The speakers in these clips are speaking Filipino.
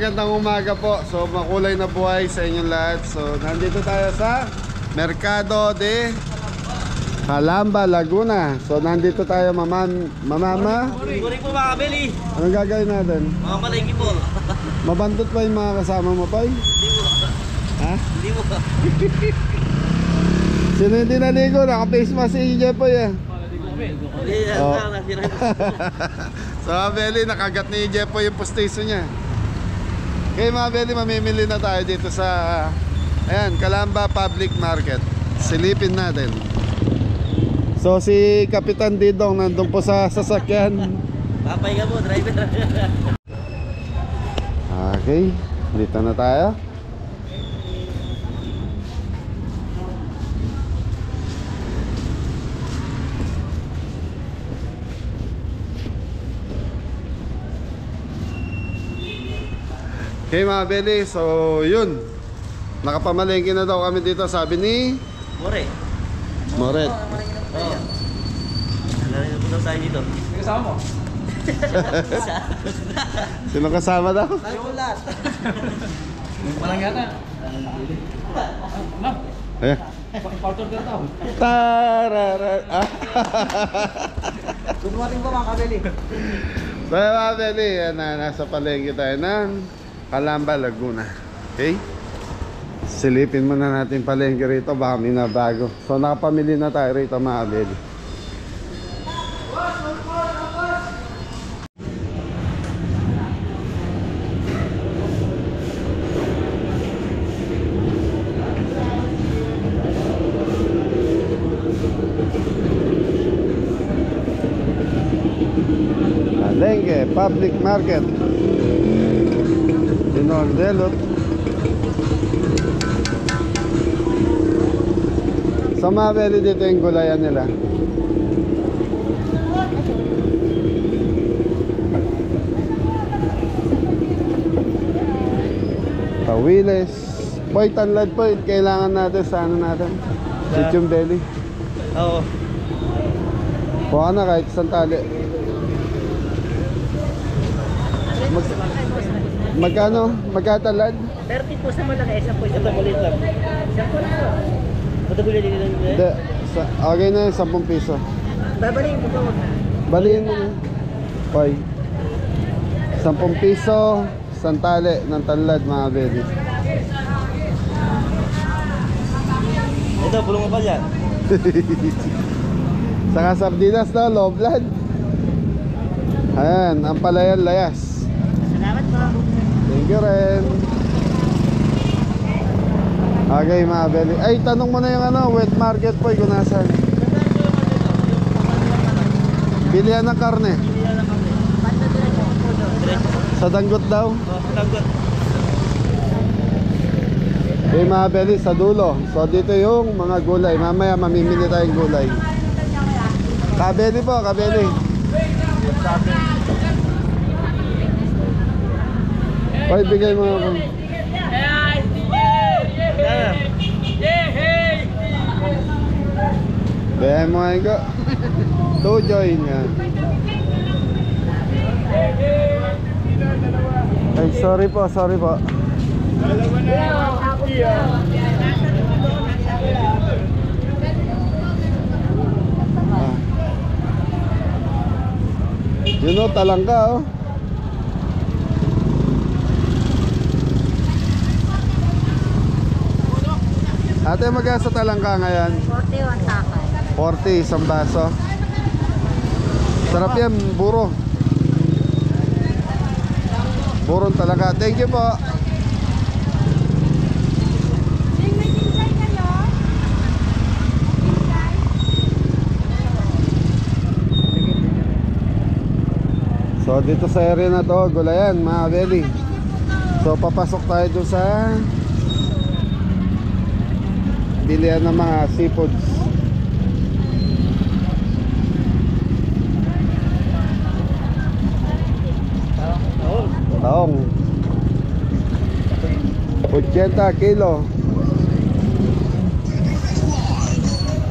magandang umaga po. So makulay na buhay sa inyong lahat. So nandito tayo sa Mercado de Calamba, Laguna. So nandito tayo mama. Guri po mga kabeli. Anong gagawin natin? Mga palengke po. Mabandot pa yung mga kasama mo pa? Hindi mo. Ha? Hindi mo. Sino hindi naligo? Naka-face mask si Jepoy eh. Oh. So Mabeli, nakagat ni Jepoy yung pustiso niya. Okay mga Mabeli, mamimili na tayo dito sa ayan, Calamba Public Market. Silipin natin. So si Kapitan Didong nandun po sa sasakyan. Papay ka po, driver. Okay, dito na tayo. Okay mga Beli, so yun, nakapamalengke na daw kami dito, sabi ni Moret. Oo. Nalarin na po daw tayo dito. Kasama mo? Sino kasama daw? Tayo lahat. Walang yata. Ma'am, Ayan. partner ka tao. Tarara. Good morning po mga kabeli. So mga Beli, yan na, nasa palengke tayo ng Calamba, Laguna. Okay? Silipin muna natin palengke rito, baka may nabago. So nakapamili na tayo rito mga Beli. Palengke, public market. Sinordelot. Sa mga Beli dito yung gulayan nila. Pawiles. Poy, tanlad po. Kailangan natin sa ano natin. Chichong Beli. Oo. Kuha na kahit isang tali. Magkano? Magkatalad? 30 po sa malaki, isa po isa maliit lang. Isa po lang po. Matagulay din lang. Hindi. Okay na yun, 10 piso. Babaliin ko po wag na. Baliin mo na. Hoy. 10 piso, isang tali ng talad mga Beli. Ito, bulong mo pa dyan. Saka sardinas na, low blood. Ayan, ang palayan layas. Salamat po. Thank you rin. Okay mga Beli. Ay, tanong mo na yung ano, wet market po, kung nasan. Bilihan ng karne. Sa Danggot daw. Danggot. Okay mga Beli, sa dulo. So dito yung mga gulay. Mamaya mamimili tayong gulay. Kabeli po, kabeli. Hoy, bigay mo ako. Bigay mo nga ko. To join nga. Ay, sorry po, sorry po. You know, talangka oh. Ate, magkano sa talangka ngayon? 41 takay. 40, isang baso. Sarap yan, buro. Burong talangka. Thank you po. So dito sa area na to, gulayan mga Beli. So papasok tayo doon sa bilihan ng mga seafoods. Taong 80 kilo.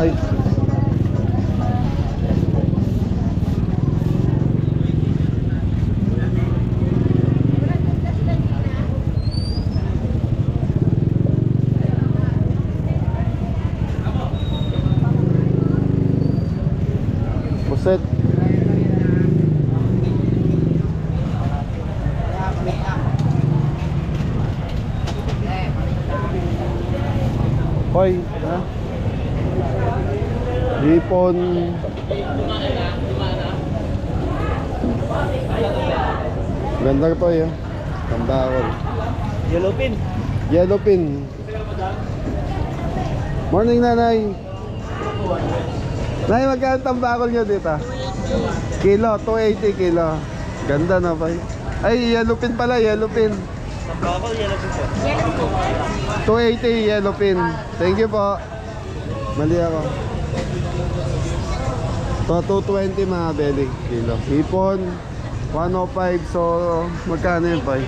Ay. puset. Hoy, ha? Hipon. Ganda to yun. Tambakol. Yellowfin. Yellowfin. Morning, nanay. Nay, magkano tambakol nyo dito? Kilo, 280 kilo. Ganda na pa. Ay, yellowfin pala, yellowfin. Tambakol, yellowfin po. 280 yellowfin. Thank you po. Mali ako. To 220 mga belly kilo. Hipon 105. So magkano yun pa? 20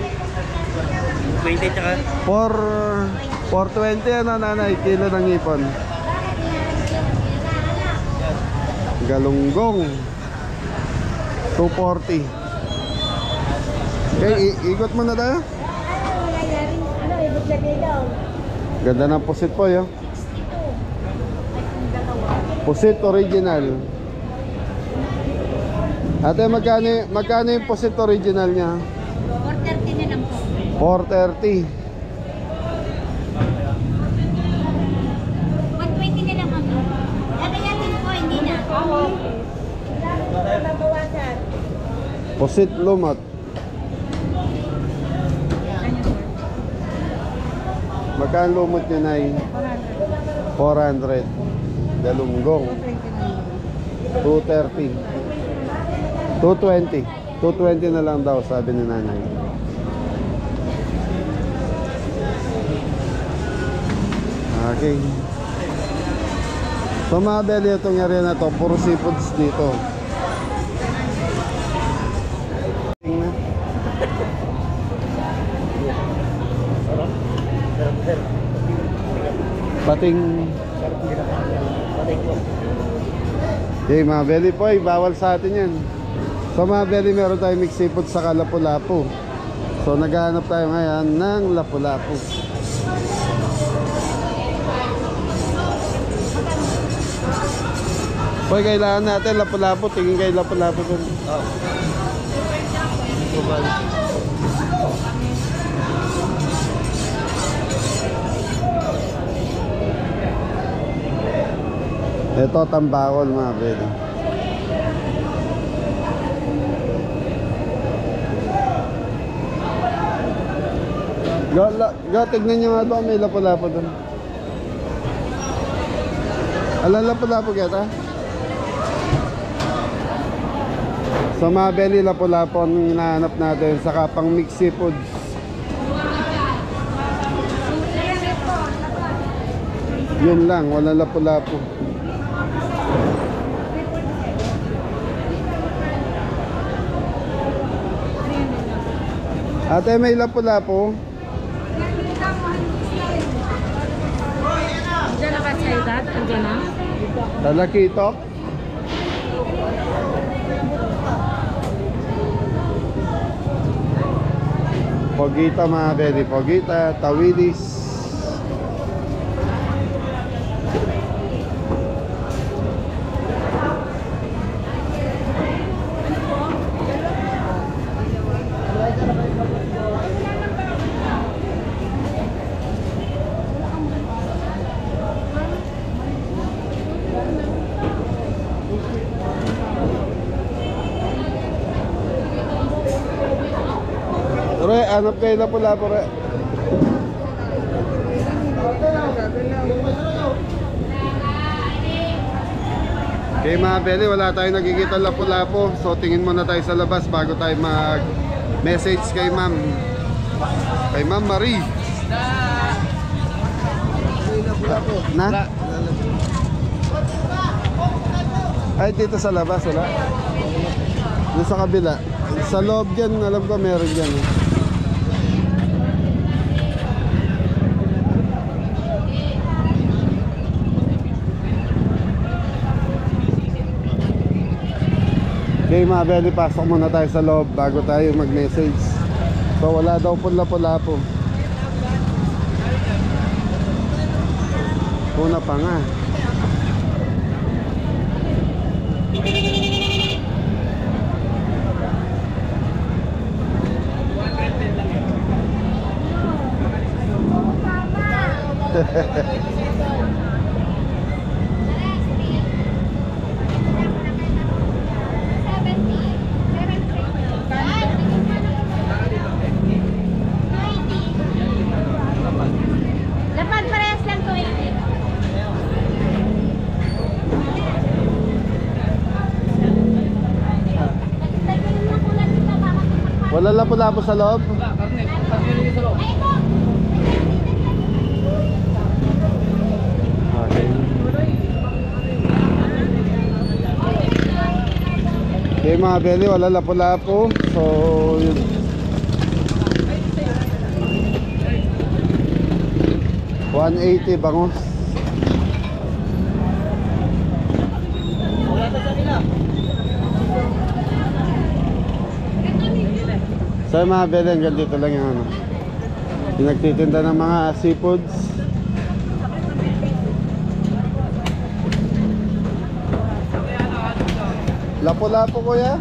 tsaka 420 ano nanay kilo ng hipon. Galunggong 240. Okay, ikot muna tayo. Ganda ng pusit po yun. Pusit original. Ate, magkano yung pusit original niya? 430 na lang po. 430. 120 na lang ako. Lagayatin po, hindi na. Pusit lumot. Magkano lumot niya na 400. Galunggong 230. 220. 220 na lang daw sabi ni nanay. Okay. So mga belly, itong area na to puro seafoods dito. Tingnan. Pating. Okay mga belly po, bawal sa atin yan. So mga belly, meron tayong mixed seafood sa Lapu-Lapu. So naghahanap tayo ngayon ng Lapu-Lapu. Boy, kailangan natin Lapu-Lapu. Tingin kayo Lapu-Lapu dun. Ito tambakol mga belly. Tignan nyo nga doon, may Lapu-Lapu doon. Alam Lapu-Lapu kita? So mga belly, Lapu-Lapu ang hinahanap natin, saka pang mixed seafoods. Yun lang, wala Lapu-Lapu. Ate, may Lapu-Lapu? Diyan na ba sa edad? Andiyan na? Talakitok? Pogita mga belly, pogita, tawilis. Re, hanap kayo Lapu-Lapu, re. Okay mga belly, wala tayong nakikita Lapu-Lapu. So tingin muna tayo sa labas bago tayo mag-message kay ma'am. Kay ma'am Marie. Na? Ay, dito sa labas, wala? Dito sa kabila. Sa loob dyan, alam ko meron dyan. Okay mga belly, pasok muna tayo sa loob bago tayo mag-message. So wala daw po Lapu-Lapu. Una pa nga. Lapad parehas lang 20. Wala lapo-lapo sa loob. Karne, karne rin sa loob. Okay. Okay mga belly, wala lapo-lapo. So yun. $180 bangus. So mga belly, hanggang dito lang yung ano, yung nagtitinda ng mga seafoods. Lapo-lapo kuya?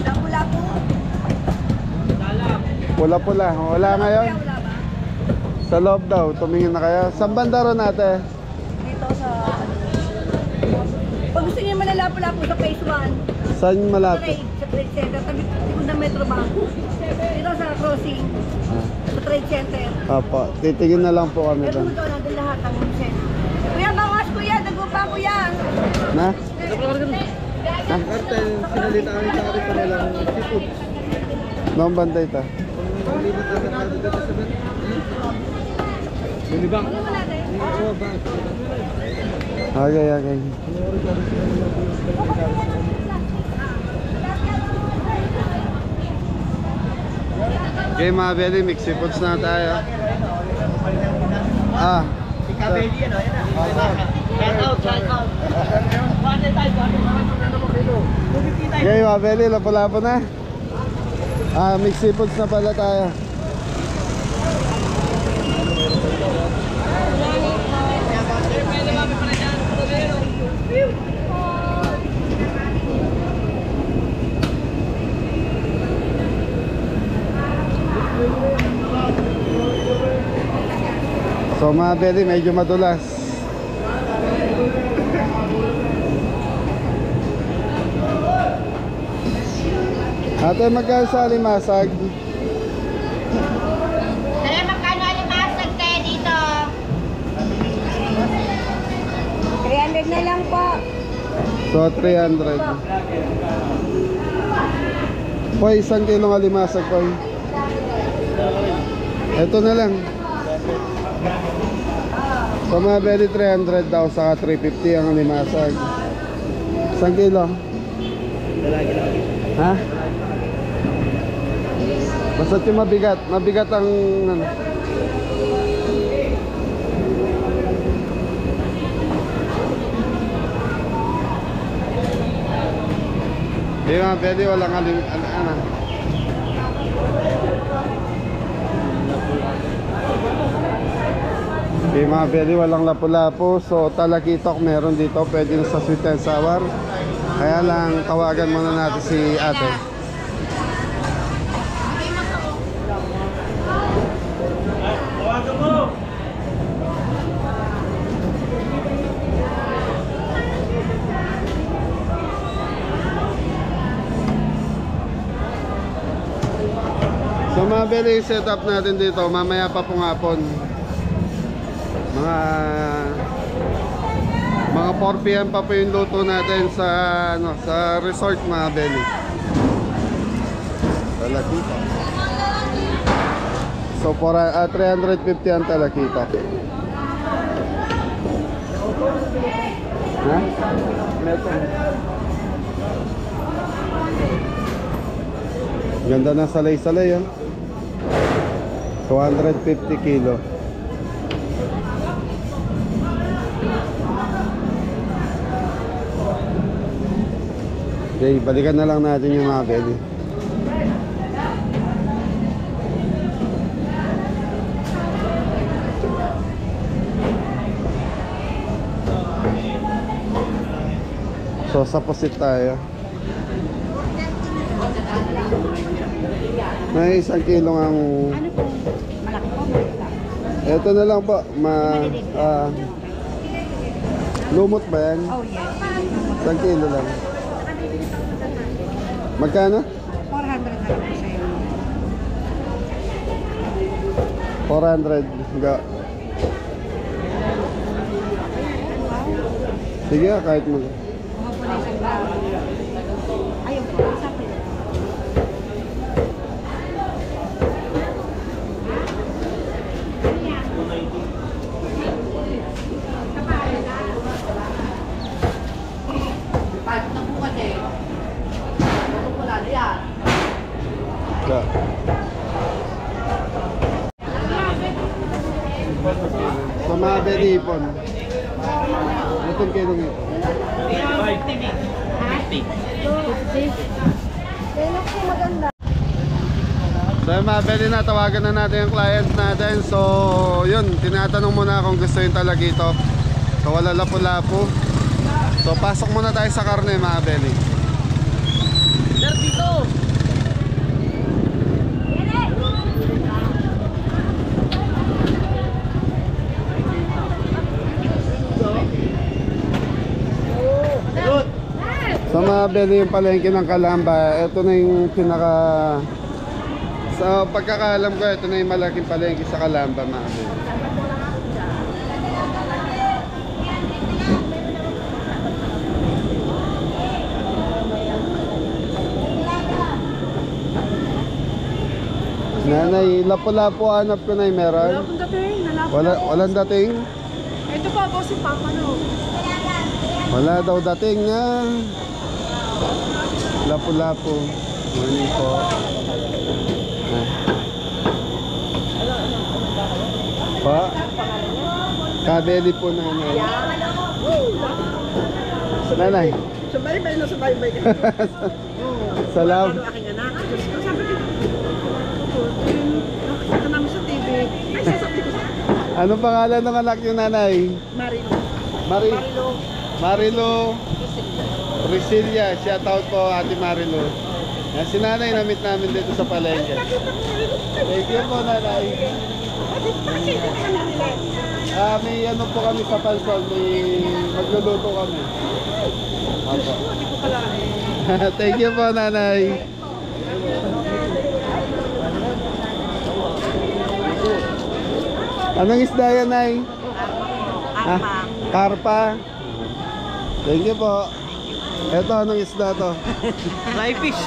Lapu-lapu. Pula-pula. Wala ngayon? Sa loob daw. Tumingin na kayo. Saan banda ron ate? Dito sa... Pag gusto niyo malalapu-lapu sa phase 1, Saan malapit? sa trade center, tabi ng Metro Bank. Dito sa crossing, sa trade center. Opo. Titigin na lang po kami Pero doon. doon natin lahat ang center. Kuya, bangas kuya, dagupa kuya. Na? Ha? Sinalita kami sa akin pa nilang seafood. Noong banda ito? Libat agad natin dito sa bet. Binibang. Ano natin? Oo, bang. Okay, okay. Okay mga belly, mix seafoods na tayo. Ah. Okay mga belly, lapo-lapo na. Ah, mix seafoods na pala tayo. So mga belly, medyo madulas. Ate, magkano sa alimasag? Dala magkano alimasag kayo dito? 300 na lang po. So 300. Poy, 1 kilong alimasag poy. Ito na lang. So mga belly, 300 daw, saka 350 ang alimasag. 1 kilo? Ha? Basta't yung mabigat. Mabigat ang ano. Di mga belly, walang ano. Di mga belly, walang lapu-lapu. So talakitok meron dito. Pwede na sa sweet and sour. Kaya lang tawagan muna natin si ate. So mga belly, set up natin dito. Mamaya pa pong hapon. Mga 4 PM pa po yung luto natin sa ano, sa resort mga belly. Talakita. So 350 ang talakita. Ha? Meto. Ganda na salay-salay ah. 250 kilo. Okay, balikan na lang natin yung mga belly. So sa pusit tayo. May 1 kilo ang Ano po? Malaki po. Ito na lang po. Lumot ba yan? Oh, yes. Isang kilo lang. Magkano? 400 na po sa'yo. 400. Ga. Sige, kahit mo. Mga po na isang tao. Ayun po, isa po. Ga. Sa mga belipon. Itong kilo nito. So yung mga beli na, tawagan na natin yung client natin. So yun, tinatanong muna kung gusto yung talagito. So wala lapu-lapu. So pasok muna tayo sa karne mga beli. Sir, dito! So mga beli yung palengke ng Calamba. Ito na yung pinaka... Sa pagkakaalam ko, ito na yung malaking palengke sa Calamba mga beli. Nanay, lapu-lapu hanap ko na yung meron. Wala pong dating, Walang dating? Ito po ako si Papa, no? Wala daw dating na. Lapu-lapu. Morning po. Pa? Kabeli po nanay. Nanay. Sabay-bay na sabay-bay ka. Salam. Aking anak. Diyos ko, sabi ko. Nakita namin sa TV. Ay, sasabi ko sa Anong pangalan ng anak yung nanay? Marilo. Marilo. Marilo. Priscilla. Shout out po Ate Marilo. Yan, si nanay na-meet namin dito sa palengke. Thank you po nanay. May ano po kami sa Pansol. May magluluto kami. Opo. Thank you po nanay. Anong isda yan, Nay? Arpa. Karpa. Thank you po. Ito, anong isda to? Fly fish!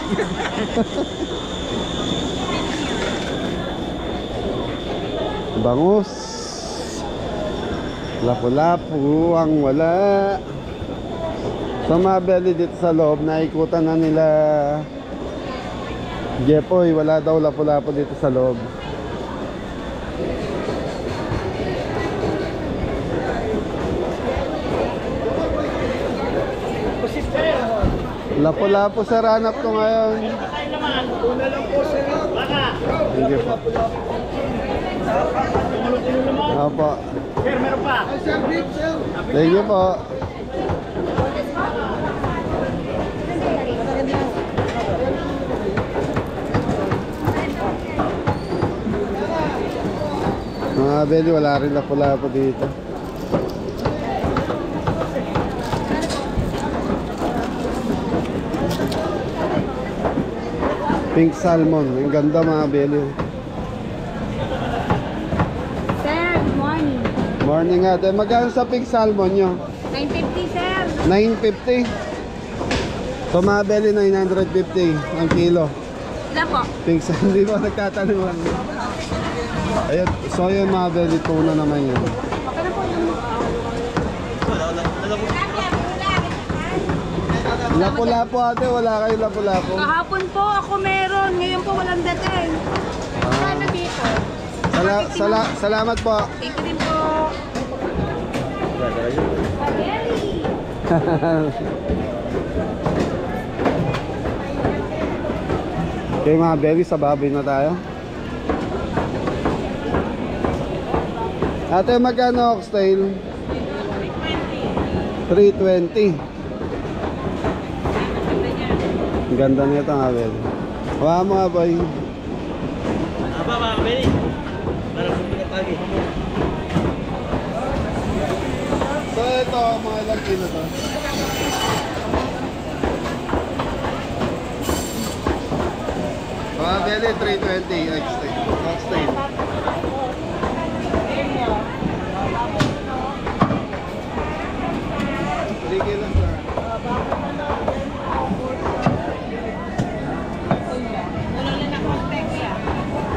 Bangus. Lapu-lapu ang wala. Sa mga beli dito sa loob, naikutan na nila Jepoy, wala daw lapu-lapu dito sa loob. Lapu-lapu sa ranap ko ngayon. Una lang po, sir. Thank you po. Opo. Sir, meron pa. Sir, beef, sir. Thank you po. Mga beli, wala rin lapu-lapu dito. Pink salmon, ang ganda mga beli. Sir, good morning. Morning ate, magkano sa pink salmon nyo? 950, sir. 950. So mga beli, 950 ang kilo. Ilan po? Pink salmon, hindi ba nagtatanong lang? Ayun, so yun mga beli, tuna naman yun. Okay na po yung... Lapu-lapu ate, wala kayo lapu-lapu. Kahapon po ako meron. Ngayon po walang dating. Ano dito? Salamat po. Thank you din po. Okay mga baby, sa baboy na tayo. Ate, magkano oxtail? 320. Ang ganda nito nga baby. Hawa mo nga boy. Aba, mga beli. Para po pinapagi. ito, mga ilang kilo to? Mga belly, 320 X-Tail. 3 kilos na.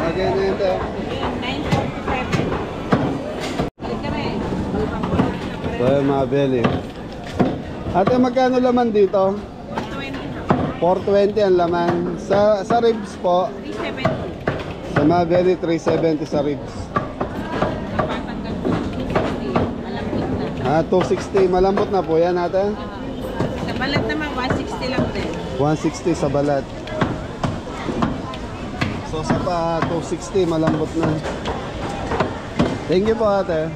Okay na ito. So yung mga belly. Ate, magkano laman dito? 420 ang laman. Sa ribs po? 370. Sa mga belly, 370 sa ribs. 260. Malambot na po yan ate? Sa balat naman, 160 lang din. 160 sa balat. So sa pa 260 malambot na. Thank you po ate.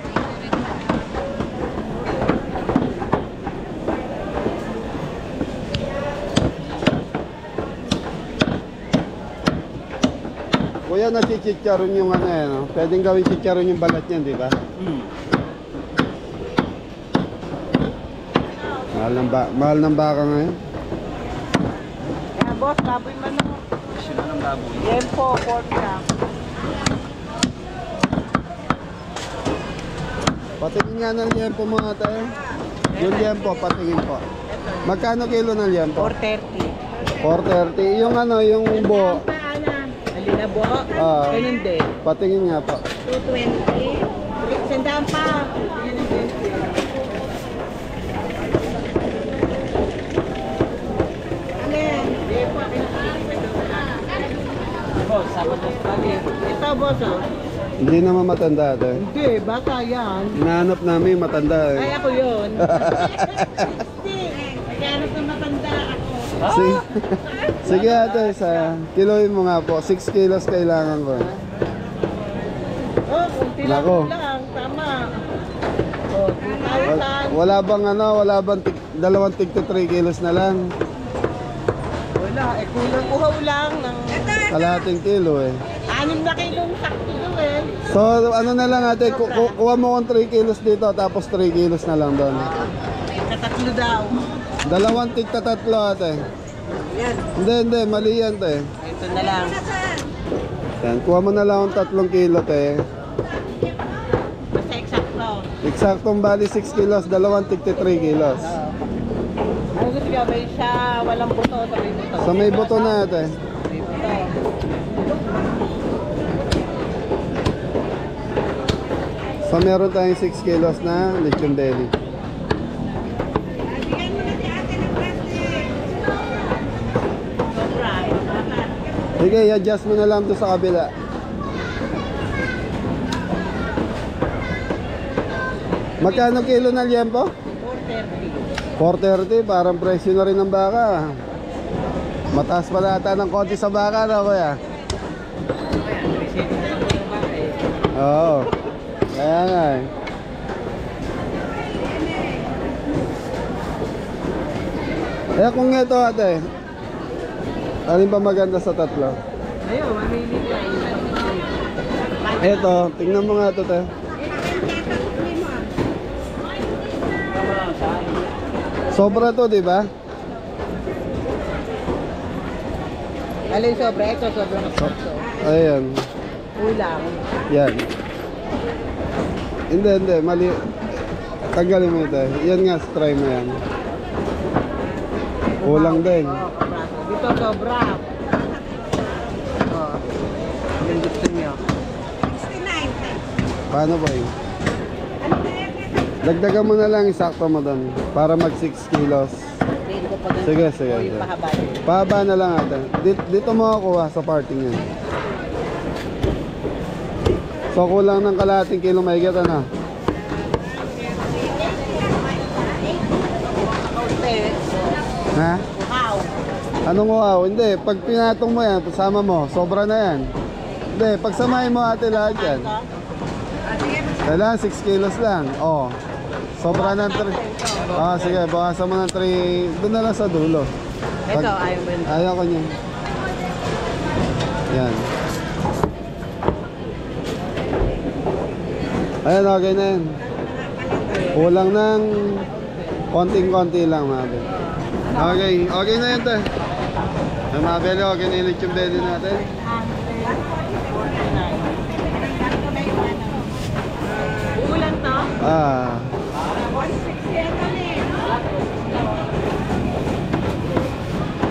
Kuya, nachichicharon yung ano eh, no? Pwedeng gawin chicharon yung balat niyan, di ba? Mahal ng baka ngayon. Kaya boss, baboy man ako. Yan po, pork chop. Patingin nga ng liempo mga tayo. Yung liempo, patingin po. Magkano kilo ng liempo? 430. 430. Yung ano, yung buo. Halina po. Ganyan din. Patingin nga po. 220. Sandaan pa. Ito boss oh. Hindi naman matanda ate. Hindi, bata yan. Hinahanap namin yung matanda eh. Ay ako yun. Hindi, naghanap na matanda ako. Sige, sige ate, kiloin mo nga po. 6 kilos kailangan ko. Oh, kunti lang Nako. lang, tama. Oh, 2,000. Wala bang dalawang tig to 3 kilos na lang. Wala, kulang uhaw lang ng Kalahating kilo eh. 6 na kilong sakto eh. So ano na lang ate, kuha mo kong 3 kilos dito tapos 3 kilos na lang doon. Katatlo daw. Dalawang tig tatlo ate. Yan, Hindi, mali yan te. ito na lang. Yan, kuha mo na lang akong 3 kilo te. Basta eksakto. Eksaktong bali 6 kilos, dalawang tig 3 kilos. Ano gusto niya ba siya walang buto sa may buto? Sa may buto na ate. May buto. So meron tayong 6 kilos na lechon belly. Sobra. Sige, i-adjust mo na lang to sa kabila. Magkano kilo na liempo? 430, 430. parang presyo na rin ng baka. Mataas pala ata ng konti sa baka na kuya. Oo. Kaya nga eh. Eh kung ito ate, alin pa maganda sa tatlo? Ayun, mamili ka. Ito, tingnan mo nga ito te. Sobra to, di ba? Alin sobra? Ito sobra na puso. Ayan. Ulang. Yan. Hindi, mali. Tanggalin mo ito. Yan nga, try mo yan. Kulang din. Dito sobra. Oh. Yung gusto niyo. Paano ba yun? Dagdagan mo na lang, isakto mo doon. Para mag 6 kilos. Hindi ko pa ganun. Sige. O yung pahaba niyo. Pahaba na lang ate. Dito mo kuha sa parting yan. So kulang ng kalahating kilo mahigit ano? Ha? Wow. Anong wow? Hindi, pag pinatong mo yan, sama mo, sobra na yan. Hindi, pagsamahin mo ate lahat yan. Kailangan 6 kilos lang. Oh. Sobra ng 3. Ah, sige, bawasan mo ng 3. Doon na lang sa dulo. Ito, ayaw mo yun. Ayaw ko niyan. Yan. Ayan, okay na yan. Kulang ng konting-konti lang mga beli. Okay, okay na yun te. Mga beli, okay na ulit yung beli natin. Ulan to? Ah.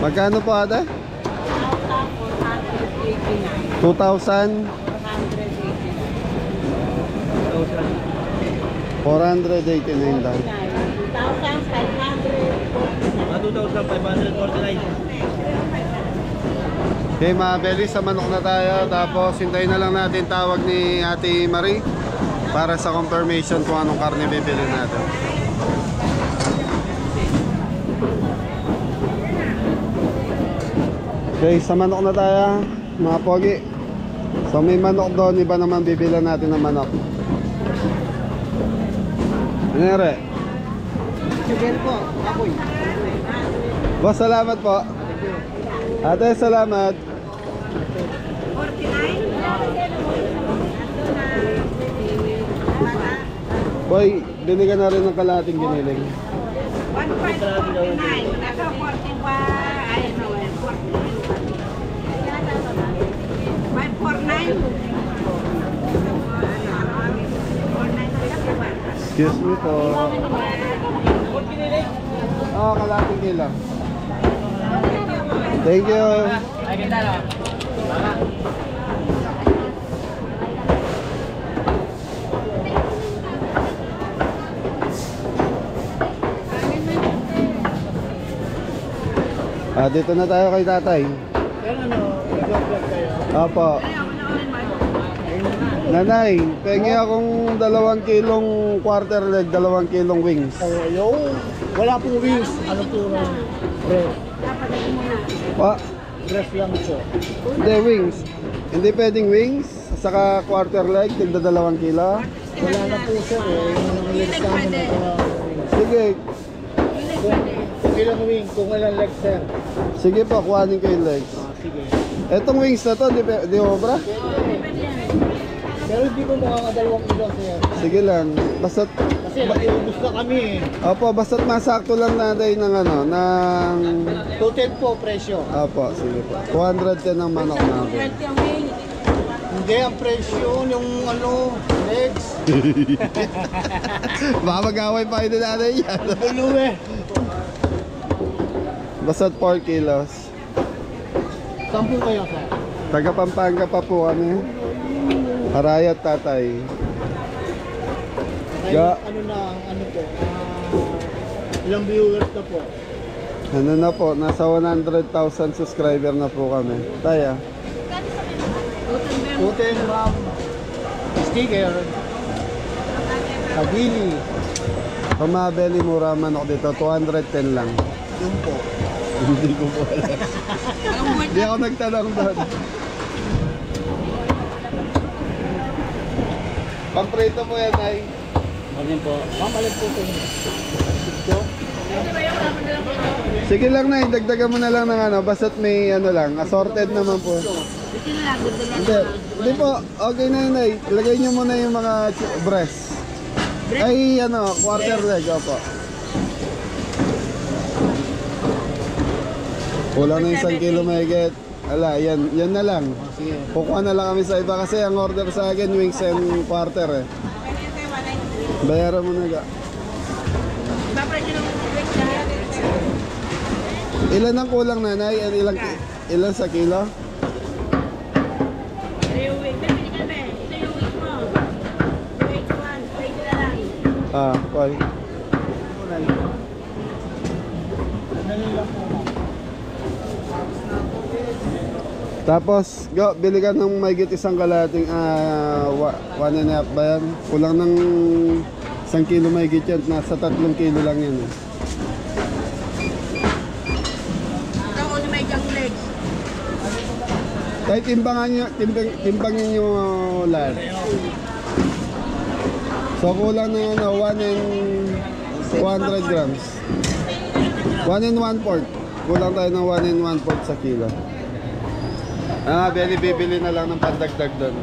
Magkano po ate? 2,000? 489 lang. 2,549. Okay mga beli, sa manok na tayo. Tapos hintayin na lang natin tawag ni Ate Marie para sa confirmation kung anong karne bibili natin. Okay, sa manok na tayo mga pogi. So may manok doon, iba naman bibili natin ng manok. Nangyari? Chicken po, apoy. Boss, salamat po. Ate, salamat. 49. Boy, binigyan na rin ng kalating giniling. 1.49. Nasa 41. Ay, no, 549. Excuse me po. Oh, kalating kilo. Thank you. Ay, kita no? Dito na tayo kay tatay. Yan ano, nag-vlog kayo. Opo. Nanay, pengi akong 2 kilong quarter leg, 2 kilong wings. Yo, wala pong wings. Ano po na? Breast. Pa, Breast lang po. hindi wings. Hindi pwedeng wings, saka quarter leg, tigda 2 kilo. Wala na po sir eh. Yung legs namin na wings. Sige, Kung ilang wing, kung ilang legs sir. sige po, kuhanin ko yung legs. Sige. Etong wings na to, di obra? Pero hindi po makakadalawang kilo sir. Sige lang. Basta, Kasi nag-iubos na kami eh. opo, basta't masakto lang natin ng ano, ng... 210 po presyo. Opo, sige po. 210 ang manok natin. Hindi, ang presyo, yung ano, legs. Baka mag-away pa kayo natin yan. Bulo eh. Basta't 4 kilos. Saan po kayo sir? Taga Pampanga pa po kami. Harayat tatay. Ngayon, Ya. ano na, ano po, ilang viewers na po? Ano na po, nasa 100,000 subscriber na po kami. Taya. 210 ma'am. Sticker. Kabili. Pamabeli mura manok dito, 210 lang. Yun po. Hindi ko po alam. Hindi ako nagtanong doon. Pamprito po yan ay. Ano po? Ma'am, alam po ito. Ito? Sige lang na, dagdagan mo na lang ng ano, basta't may ano lang, assorted naman po. Hindi po, okay na yun ay. Ilagay nyo muna yung mga breast. Ay ano, quarter leg, opo. Kulang na 1 kilo mahigit. Ala, yan na lang. Sige. Kukuha na lang kami sa iba kasi ang order sa akin wings and quarter eh. Bayaran mo na ga. Ilan ang kulang nanay? Ilan sa kilo? Ah, okay. Tapos, go, bili ka ng mahigit 1 kalating 1.5 ba yan? Kulang ng 1 kilo mahigit yan, nasa 3 kilo lang yan eh. Kahit timbangin nyo lahat. So kulang na ano, 1 and 200 grams. 1 and 1/4. Kulang tayo ng 1 and 1/4 sa kilo. Bibili na lang ng pandagdag doon.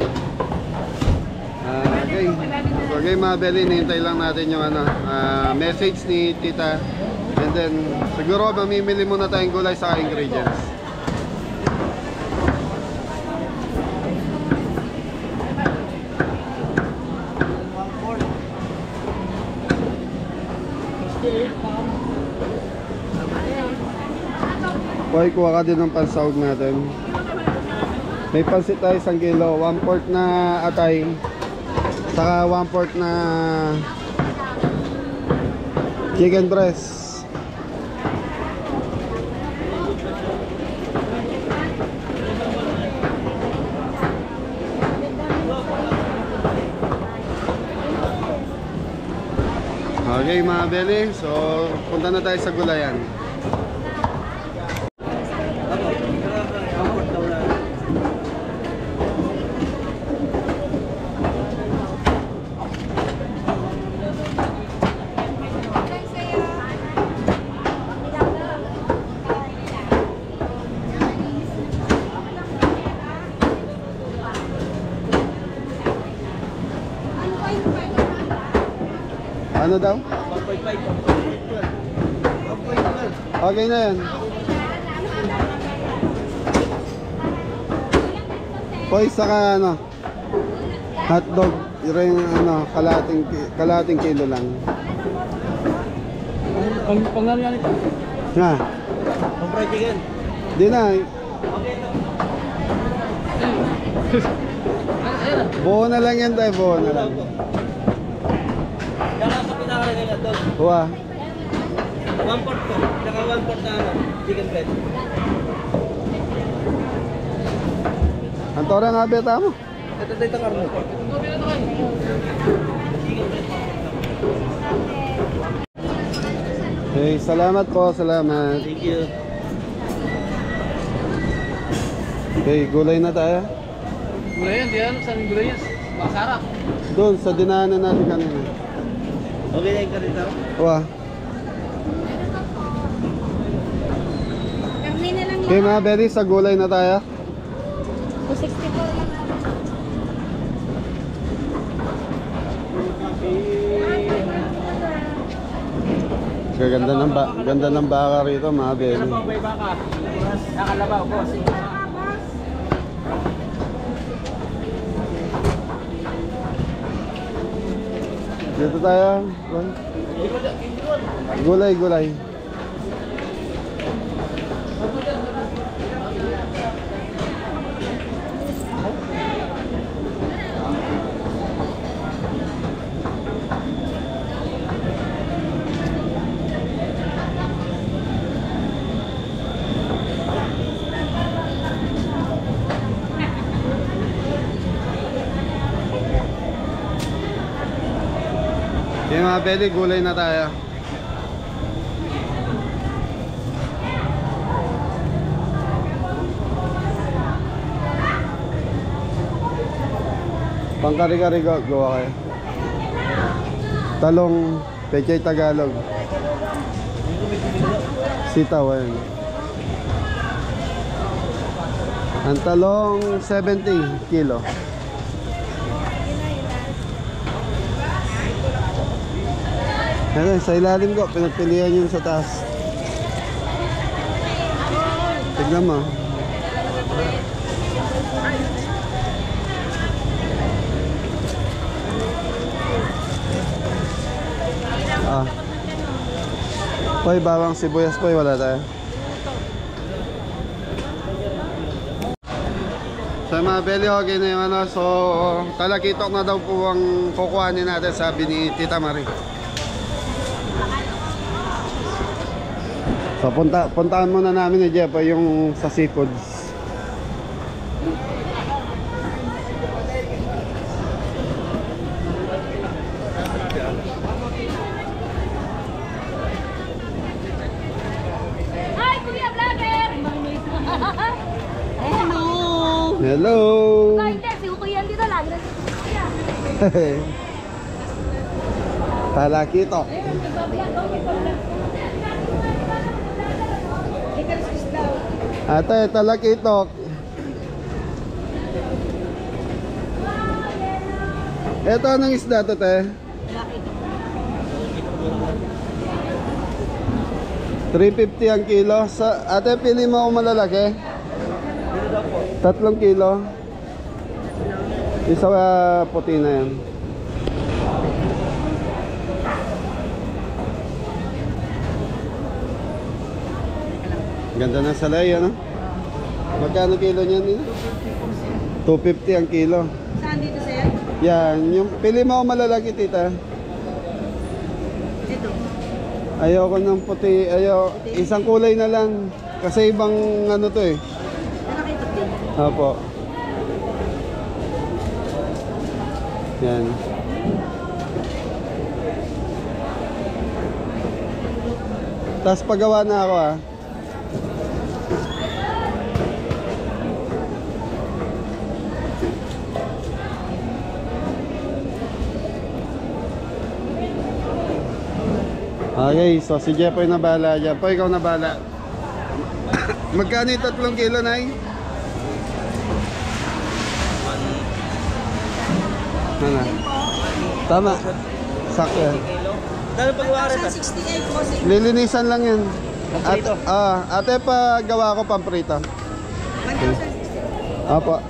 Okay. Okay mga Beli, hinihintay lang natin yung message ni Tita. And then, siguro mamimili muna tayong gulay sa ingredients. Hoy, kuha ka din ng pansahog natin. May pansit tayo 1 kilo, 1/4 na atay, saka 1/4 na chicken breast. Okay mga Beli, so punta na tayo sa gulayan. Ano daw? 1.5. Okay na yan. Hoy, saka hotdog, yung kalating kilo lang. Pangalan yan ito? Ha? Ang fried chicken. Di na. Buo na lang yan tayo, buo na lang. Kaya sa pinakalagay na doon. Huwa. 1/4 ko. Tsaka 1/4 na chicken breast. Ang tora nga beta mo. Ito dito karno. Okay, salamat po, salamat. Thank you. Okay, gulay na tayo. Gulay yan, di ano? Saan gulay yan? Masarap. Doon, sa dinaanan natin kanina. Okay na yung karito? Huwa. Karne na lang Okay mga Beli, sa gulay na tayo. 264 lang. Ganda ng baka rito mga Beli. May baka. Nakalabaw, boss. Dito tayo. Gulay, gulay. Yung mga Beli, gulay na tayo. Pangkari-kari gawa kayo. Talong, pechay Tagalog. Sitaw, ayun. Ang talong, 70 kilo. Ayan, sa ilalim ko, pinagpilihan yun sa taas. Tignan mo. Poy, bawang sibuyas poy, wala tayo. Sa mga Beli, okay na yung so talakitok na daw po ang kukuhanin natin, sabi ni Tita Marie. So puntahan muna namin ni Jeff yung sa seafoods. Hi, Kuya Vlogger! Hello! Hello! Hindi, si Kuya dito lang. Talakitok. Ate, talakitok. Eto, anong isda to, te? Malaki ito. 350 ang kilo. Ate, pili mo ako malalaki? 3 kilo. Isa puti na yan. Ganda ng salay, ano? Magkano kilo niyan nila? 250 ang kilo. Saan dito, sir? Yan, yung pili mo ako malalaki, tita. Dito. Ayoko ng puti, isang kulay na lang. Kasi ibang ano to eh. Malaki ito din. Opo. Yan. Tapos pagawa na ako ah. Okay, so si Jepoy na bahala. Jepoy, ikaw na bahala. Magkano yung 3 kilo, Nay? Ano? Tama. Sakto yan. Dahil pag-uwari ta. 68 po, sir. Lilinisan lang yan. Pamprito? Ate, pa gawa ko pamprito. 1,060. Apo.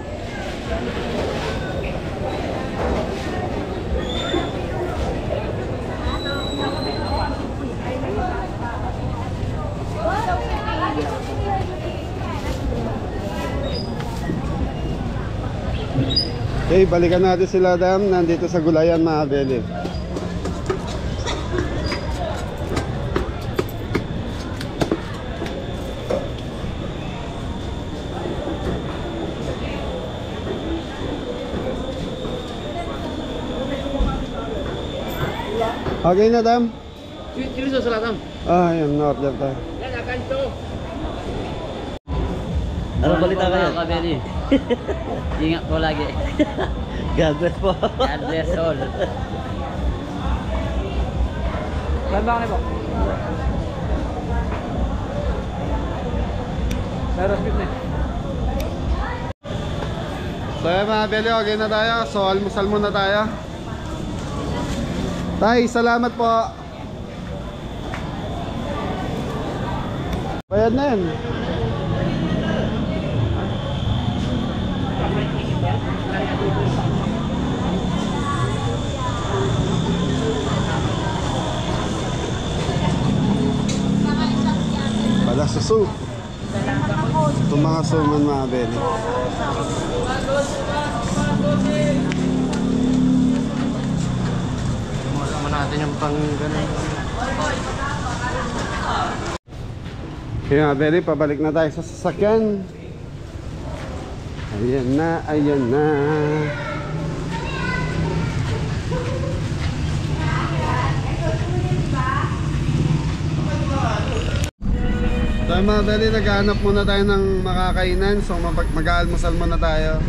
Okay, balikan natin sila, Dam. Nandito sa Gulayan, mga beli. Okay na, Dam? Sino sa Salatam? Yan, na-order tayo. Yan, akan to. Ano balita kayo? Kabeli. Ingat po lagi. God bless po. God bless all. Lamba ka na po. Pero speed na. So yan, mga beli, okay na tayo. So almusal muna tayo. Tay, salamat po. Bayad na yan. Pala susu. Itong mga suman, mga beli. Sama natin yung pang ganun. Okay, mga beli, pabalik na tayo sa sasakyan. Ayan na, ayan na. So mga beli, naghahanap muna tayo ng makakainan. So mag-aalmusal muna tayo.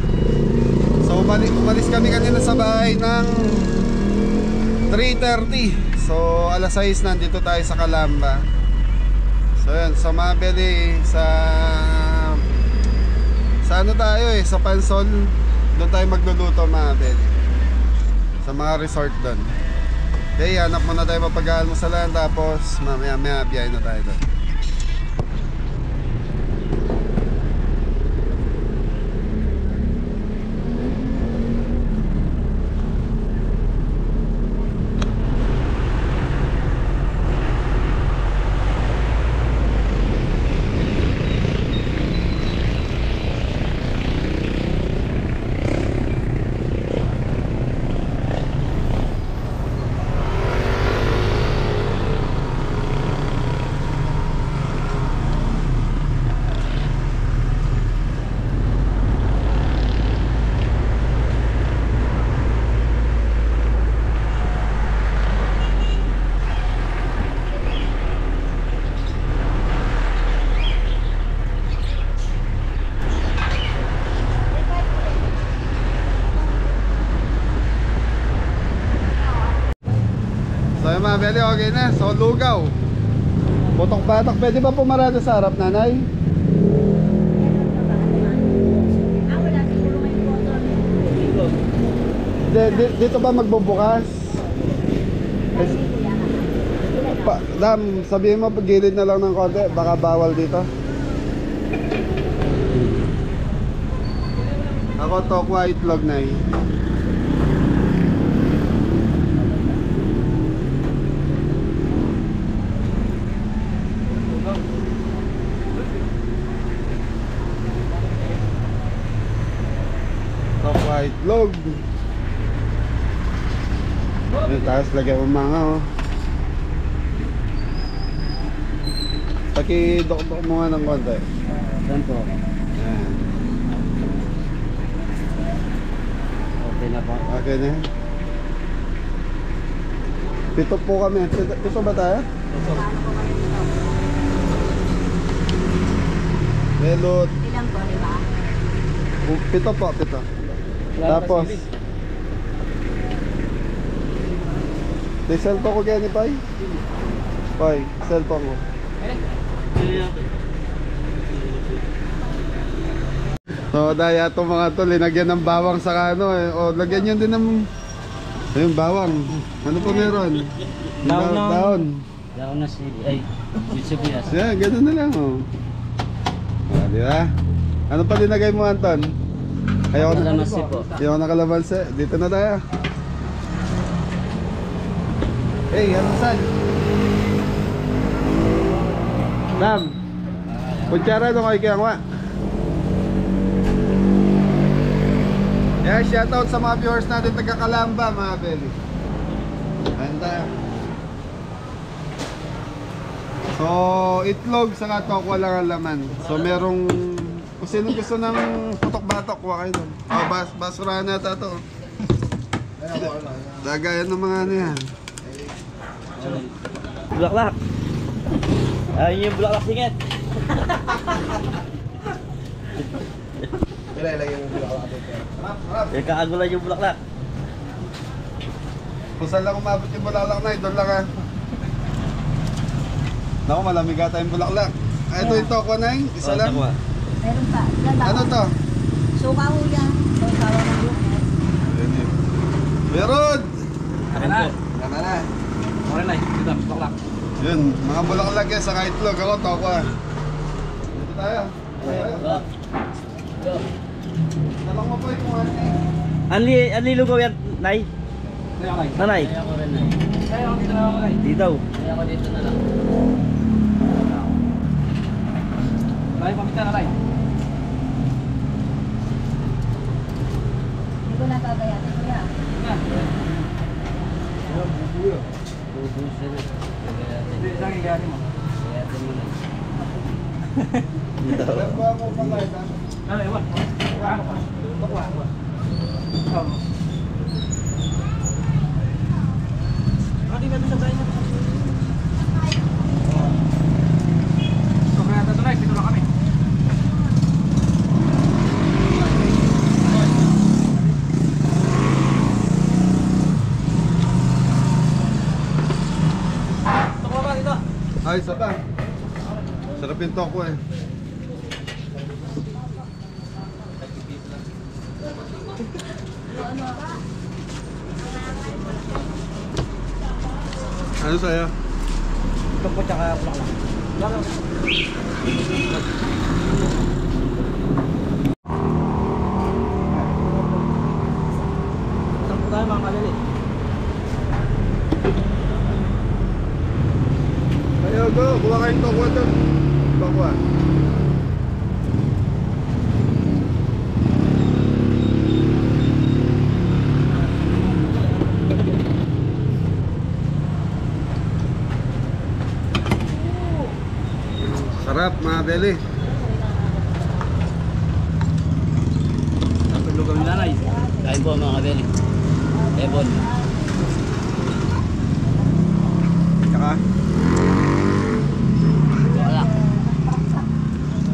So umalis kami kanina sa bahay ng 3:30. So alas 6 nandito tayo sa Calamba. So yun, so mga beli, sa ano tayo sa Pansol. Doon tayo magluluto, mga beli. Sa mga resort doon. Okay, hanap muna tayo mapag-aalmusalan. Tapos mamaya biyahe na tayo doon. So yung mga beli, okay na. So lugaw, putok-batok. Pwede ba pumarada sa harap, nanay? Wala siguro may photo. Dito ba magbubukas? Dam, sabihin mo, pagilid na lang ng konti, baka bawal dito. Ako tokwa itlog na eh. Tokwa itlog. Yung taas lagyan mo mga oh. Paki-dok-dok mo nga ng konti. Saan po? Yan. Okay na po. Okay na. Pito po kami. Pito ba tayo? Melot. Ilang to, di ba? Pito po, pito. Tapos di cellphone ko gani Pai? Pai, cellphone ko. So daya to mga to, linagyan ng bawang sa kano eh. O lagyan nyo din ng ayun, bawang. Ano pa meron? Daon. Daon na si... Ay, sibuyas. Yeah, ganun na lang oh. Di ba? Ano pa linagay mo, Anton? Ayaw na Kalamansi po. Ayaw na kalamansi. Dito na tayo. Hey, ano saan? Nam. Kutsara nung kay Kiangwa. Yeah, shoutout sa mga viewers natin taga-Kalamba, mga belly. Ayan tayo. So, itlog sa tokwa lang ang laman. So, merong kung sino gusto ng putok-batok, kuha kayo doon. Oh, basurahan na ito. Dagayan ng mga ano yan. Bulaklak. Ayun yung bulaklak singit. Ilalagay mo bulaklak dito. Eh, kaagulan yung bulaklak. Kung saan lang umabot yung bulaklak na, doon lang ha. Naku, malamig ata yung bulaklak. Ito yung tokwa na yun, isa lang. Meron pa. Ilan ba? Ano to? Suka ho yan. Suka ng bukas. Meron! Akin po. Tama na. Okay na, dito, baklak. Yun, mga bulaklak yan sa itlog. Ako, tokwa. Dito tayo. Talong mo po yung mga Anli lugaw yan, Nay? Nanay? Kaya ko rin na. Kaya ako dito na ako na. Dito. Kaya ko dito na lang. Lay, pamita na lay. Hindi ko natatayanin ko yan. Bubusin na. Hindi, saan gagawin mo? Kaya ito mo lang. Dito. Nagkuha mo pa kayo. Ano, iwan? Ano pa? Bakwa. Hindi ba ito sa bahay niya? So, kaya ito na, dito lang kami. Tukwa ba dito? Ay, isa pa. Sarap yung tokwa eh. Ano sa'yo? Ito po tsaka bulaklak. Saan po tayo mga kalili? Ayaw, go. Kuha kayong tokwa doon. Tokwa. Sarap mga beli. Ang lugaw ni nanay. Kain po mga kabeli. Ebon. Tsaka Wala.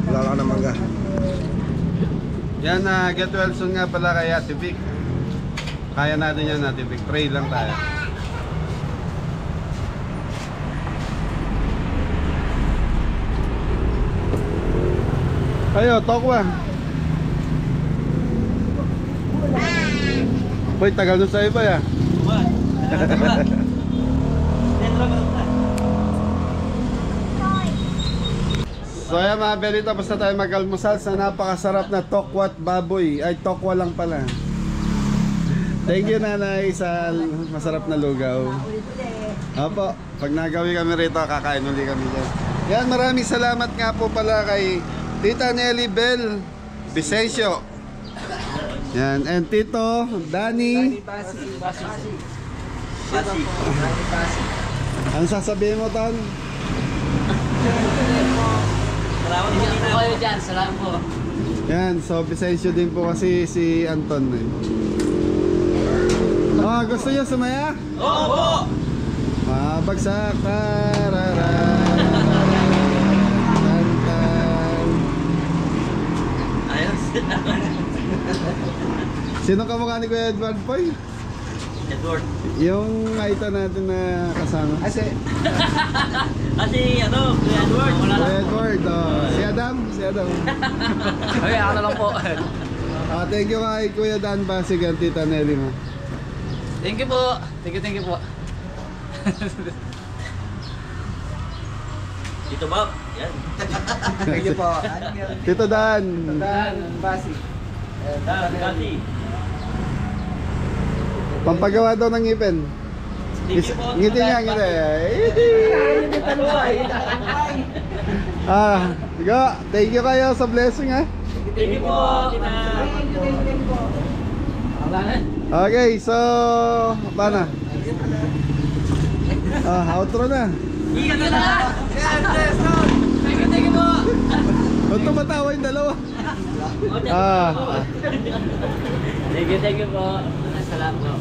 wala ka ng mangga. Yan na get well soon nga pala kay Ate Vic. Kaya natin yan Ate Vic. Pray lang tayo. Ayo, tokwa. Boy, tagal nun sa iba ya. Buwan. Dentro ka na. So ayan mga Beli, tapos na tayo mag-almusal sa napakasarap na tokwat baboy. Ay, tokwa lang pala. Thank you nanay sa masarap na lugaw. Opo, pag nagawi kami rito, kakain uli kami dyan. Yan, maraming salamat nga po pala kay Tita Nelly Bell Vicencio. Yan, and Tito Danny. Ano sasabihin mo, Ton? Salamat po Ingat kita. po kayo dyan. Salamat po. Yan, so Vicencio din po kasi si Anton. Oh, gusto niyo sumaya? Oo po. Mabagsak. Tantan. Ayos. Sino kamukha ni Kuya Edward Poy? Edward. Yung nakita natin na kasama. Kasi ano, Kuya Edward. Kuya Edward, oh. Si Adam. Okay, ako na lang po. Thank you kay Kuya Dan Basig at Tita Nelly mo. Thank you po. Thank you po. Dito Bob. Yan. Thank you po. Tito Dan. Basi. Kati. Pampagawa daw ng ngipin. Thank you po. Ngiti niya, ngiti. Go. Thank you kayo sa blessing ha. Thank you po. Okay, so paano? Outro na. Ingat na lang. Thank you po. Ba't tumatawa yung dalawa? Thank you po. Salamat po.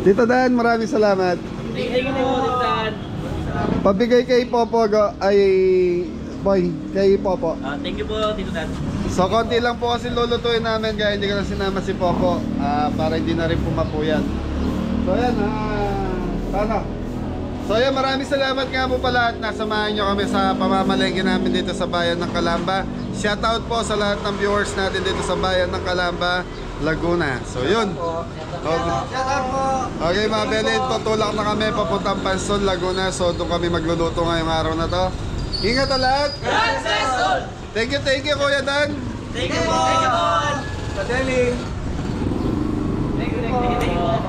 Tito Dan, maraming salamat. Thank you po, Tita. Pabigay kay Popo ay Boy, kay Popo. Thank you po, Tito Dan. So konti lang po kasi lulutuin namin kaya hindi ko na sinama si Popo para hindi na rin pumapuyat. So ayan, paano? So ayan, maraming salamat nga po pala at nasamahan nyo kami sa pamamalengke namin dito sa bayan ng Calamba. Shoutout po sa lahat ng viewers natin dito sa bayan ng Calamba, Laguna. So yun. Okay mga Belin, tutulak na kami papuntang Pansol, Laguna. So doon kami magluluto ngayong araw na to. Ingat na lahat. Thank you Kuya Dan. Thank you po. Padeli. Thank you.